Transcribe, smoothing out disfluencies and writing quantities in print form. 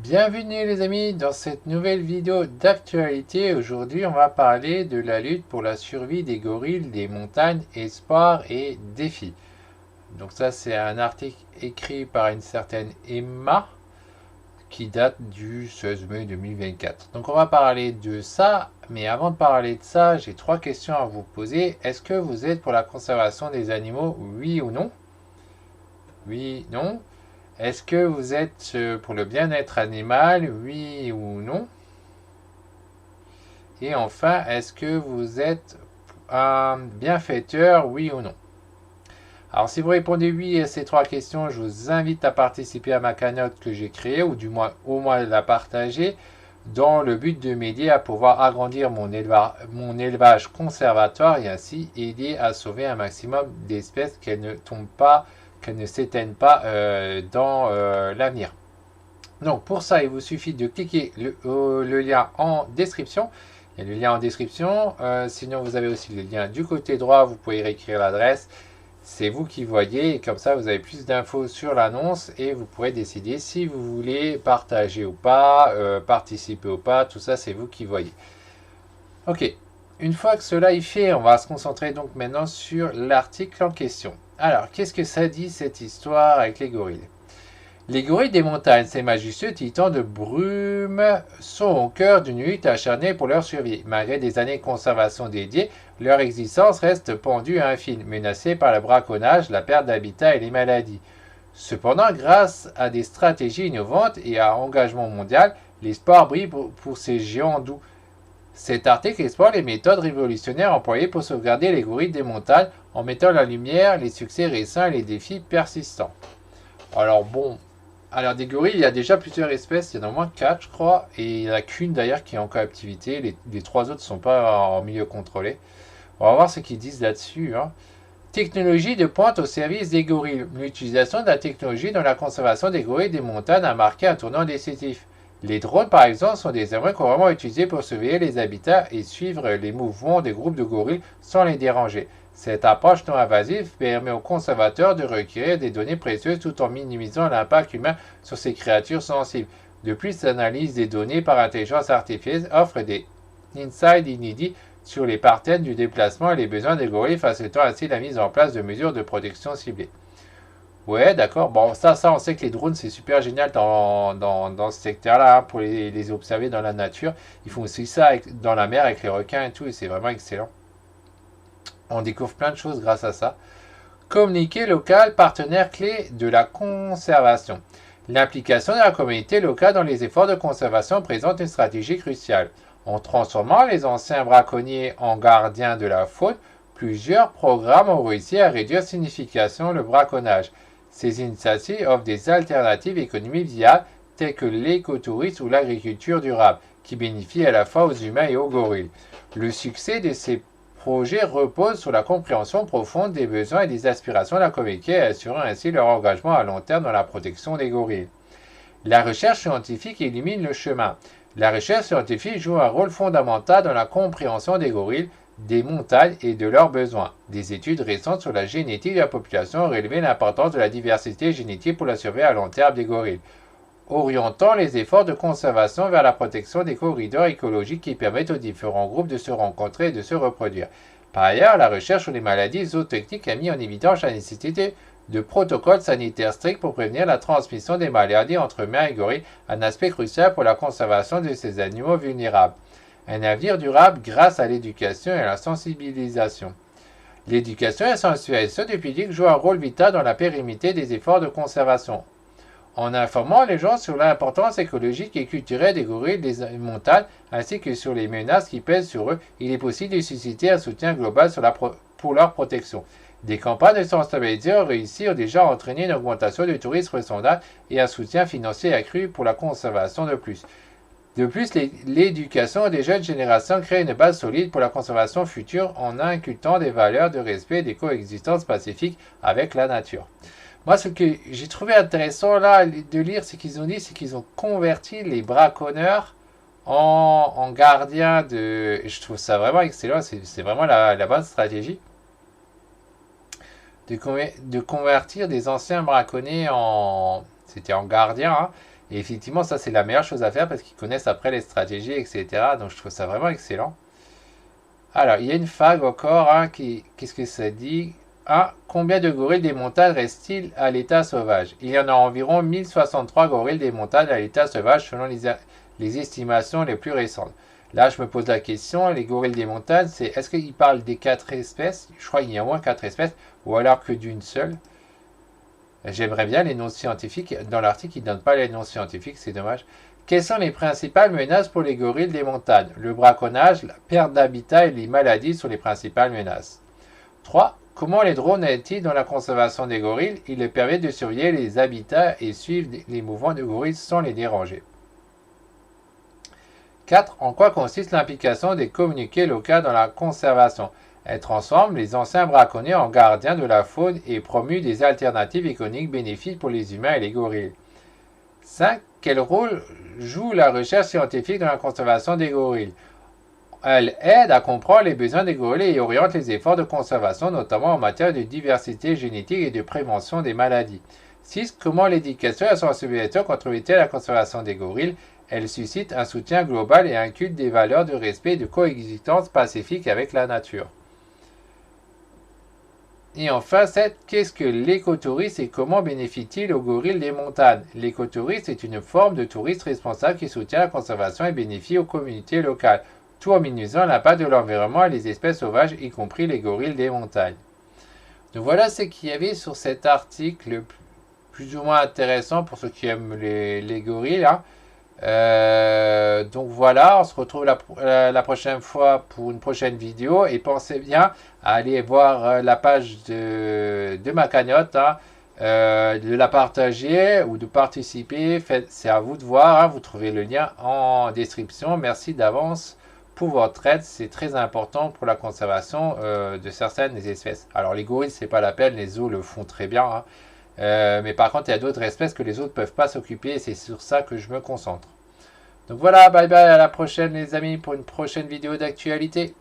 Bienvenue les amis dans cette nouvelle vidéo d'actualité. Aujourd'hui on va parler de la lutte pour la survie des gorilles des montagnes, espoirs et défis. Donc ça c'est un article écrit par une certaine Emma qui date du 16 mai 2024. Donc on va parler de ça, mais avant de parler de ça, j'ai trois questions à vous poser. Est-ce que vous êtes pour la conservation des animaux, oui ou non? Oui, non. Est-ce que vous êtes pour le bien-être animal, oui ou non? Et enfin, est-ce que vous êtes un bienfaiteur, oui ou non? Alors si vous répondez oui à ces trois questions, je vous invite à participer à ma cagnotte que j'ai créée, ou du moins au moins la partager, dans le but de m'aider à pouvoir agrandir mon élevage conservatoire et ainsi aider à sauver un maximum d'espèces qu'elles ne tombent pas, qu'elles ne s'éteignent pas dans l'avenir. Donc pour ça, il vous suffit de cliquer le lien en description. Il y a le lien en description. Sinon, vous avez aussi le lien du côté droit. Vous pouvez réécrire l'adresse. C'est vous qui voyez. Et comme ça, vous avez plus d'infos sur l'annonce. Et vous pourrez décider si vous voulez partager ou pas, participer ou pas. Tout ça, c'est vous qui voyez. Ok. Une fois que cela est fait, on va se concentrer donc maintenant sur l'article en question. Alors, qu'est-ce que ça dit cette histoire avec les gorilles? Les gorilles des montagnes, ces majestueux titans de brume, sont au cœur d'une lutte acharnée pour leur survie. Malgré des années de conservation dédiées, leur existence reste pendue à un fil, menacée par le braconnage, la perte d'habitat et les maladies. Cependant, grâce à des stratégies innovantes et à un engagement mondial, l'espoir brille pour ces géants doux. Cet article explore les méthodes révolutionnaires employées pour sauvegarder les gorilles des montagnes en mettant en lumière les succès récents et les défis persistants. Alors bon, alors des gorilles, il y a déjà plusieurs espèces, il y en a au moins 4 je crois, et il n'y en a qu'une d'ailleurs qui est en captivité, les 3 autres ne sont pas en milieu contrôlé. On va voir ce qu'ils disent là-dessus. Technologie de pointe au service des gorilles. L'utilisation de la technologie dans la conservation des gorilles des montagnes a marqué un tournant décisif. Les drones par exemple sont désormais couramment utilisés pour surveiller les habitats et suivre les mouvements des groupes de gorilles sans les déranger. Cette approche non invasive permet aux conservateurs de recueillir des données précieuses tout en minimisant l'impact humain sur ces créatures sensibles. De plus, l'analyse des données par intelligence artificielle offre des insights inédits sur les patterns du déplacement et les besoins des gorilles, facilitant ainsi la mise en place de mesures de protection ciblées. Ouais, d'accord. Bon, ça, on sait que les drones, c'est super génial dans ce secteur-là, pour les observer dans la nature. Ils font aussi ça dans la mer avec les requins et tout, et c'est vraiment excellent. On découvre plein de choses grâce à ça. Communiqué local, partenaire clé de la conservation. L'implication de la communauté locale dans les efforts de conservation présente une stratégie cruciale. En transformant les anciens braconniers en gardiens de la faune, plusieurs programmes ont réussi à réduire significativement le braconnage. Ces initiatives offrent des alternatives économiques viables telles que l'écotourisme ou l'agriculture durable, qui bénéficient à la fois aux humains et aux gorilles. Le succès de ces projets repose sur la compréhension profonde des besoins et des aspirations de la communauté, assurant ainsi leur engagement à long terme dans la protection des gorilles. La recherche scientifique illumine le chemin. La recherche scientifique joue un rôle fondamental dans la compréhension des gorilles, des montagnes et de leurs besoins. Des études récentes sur la génétique de la population ont relevé l'importance de la diversité génétique pour la survie à long terme des gorilles, orientant les efforts de conservation vers la protection des corridors écologiques qui permettent aux différents groupes de se rencontrer et de se reproduire. Par ailleurs, la recherche sur les maladies zootechniques a mis en évidence la nécessité de protocoles sanitaires stricts pour prévenir la transmission des maladies entre humains et gorilles, un aspect crucial pour la conservation de ces animaux vulnérables. Un avenir durable grâce à l'éducation et à la sensibilisation. L'éducation et la sensibilisation du public jouent un rôle vital dans la pérennité des efforts de conservation. En informant les gens sur l'importance écologique et culturelle des gorilles des montagnes ainsi que sur les menaces qui pèsent sur eux, il est possible de susciter un soutien global pour leur protection. Des campagnes de sensibilisation réussies ont déjà entraîné une augmentation du tourisme ressemblant et un soutien financier accru pour la conservation de plus. De plus, l'éducation des jeunes générations crée une base solide pour la conservation future en inculquant des valeurs de respect et de coexistence pacifique avec la nature. Moi, ce que j'ai trouvé intéressant là de lire, c'est qu'ils ont converti les braconneurs en gardiens de... Je trouve ça vraiment excellent, c'est vraiment la bonne stratégie de convertir des anciens braconniers en... C'était en gardiens, hein, Et effectivement, ça c'est la meilleure chose à faire parce qu'ils connaissent après les stratégies, etc. Donc je trouve ça vraiment excellent. Alors, il y a une fag encore, hein, qu'est-ce que ça dit? Ah, combien de gorilles des montagnes restent-ils à l'état sauvage? Il y en a environ 1063 gorilles des montagnes à l'état sauvage selon les estimations les plus récentes. Là, je me pose la question, les gorilles des montagnes, c'est est-ce qu'ils parlent des 4 espèces? Je crois qu'il y a au moins 4 espèces, ou alors que d'une seule. J'aimerais bien les noms scientifiques. Dans l'article, ils ne donnent pas les noms scientifiques, c'est dommage. Quelles sont les principales menaces pour les gorilles des montagnes? Le braconnage, la perte d'habitat et les maladies sont les principales menaces. 3. Comment les drones aident-ils dans la conservation des gorilles? Ils leur permettent de surveiller les habitats et suivre les mouvements de gorilles sans les déranger. 4. En quoi consiste l'implication des communautés locales dans la conservation? Elles transforment les anciens braconniers en gardiens de la faune et promuent des alternatives économiques bénéfiques pour les humains et les gorilles. 5. Quel rôle joue la recherche scientifique dans la conservation des gorilles? Elle aide à comprendre les besoins des gorilles et oriente les efforts de conservation, notamment en matière de diversité génétique et de prévention des maladies. 6. Comment l'éducation et la sensibilisation contribuent à la conservation des gorilles? Elle suscite un soutien global et inculque des valeurs de respect et de coexistence pacifique avec la nature. Et enfin, 7. Qu'est-ce que l'écotourisme et comment bénéficie-t-il aux gorilles des montagnes? L'écotourisme est une forme de tourisme responsable qui soutient la conservation et bénéficie aux communautés locales, tout en minimisant l'impact de l'environnement et les espèces sauvages, y compris les gorilles des montagnes. Donc voilà ce qu'il y avait sur cet article plus ou moins intéressant pour ceux qui aiment les gorilles. Hein. Donc voilà, on se retrouve la prochaine fois pour une prochaine vidéo et pensez bien à aller voir la page de ma cagnotte, hein, de la partager ou de participer, c'est à vous de voir, hein, vous trouvez le lien en description. Merci d'avance pour votre aide, c'est très important pour la conservation de certaines espèces. Alors les gorilles c'est pas la peine, les zoos le font très bien, hein. Mais par contre, il y a d'autres espèces que les autres ne peuvent pas s'occuper et c'est sur ça que je me concentre. Donc voilà, bye bye, à la prochaine les amis pour une prochaine vidéo d'actualité.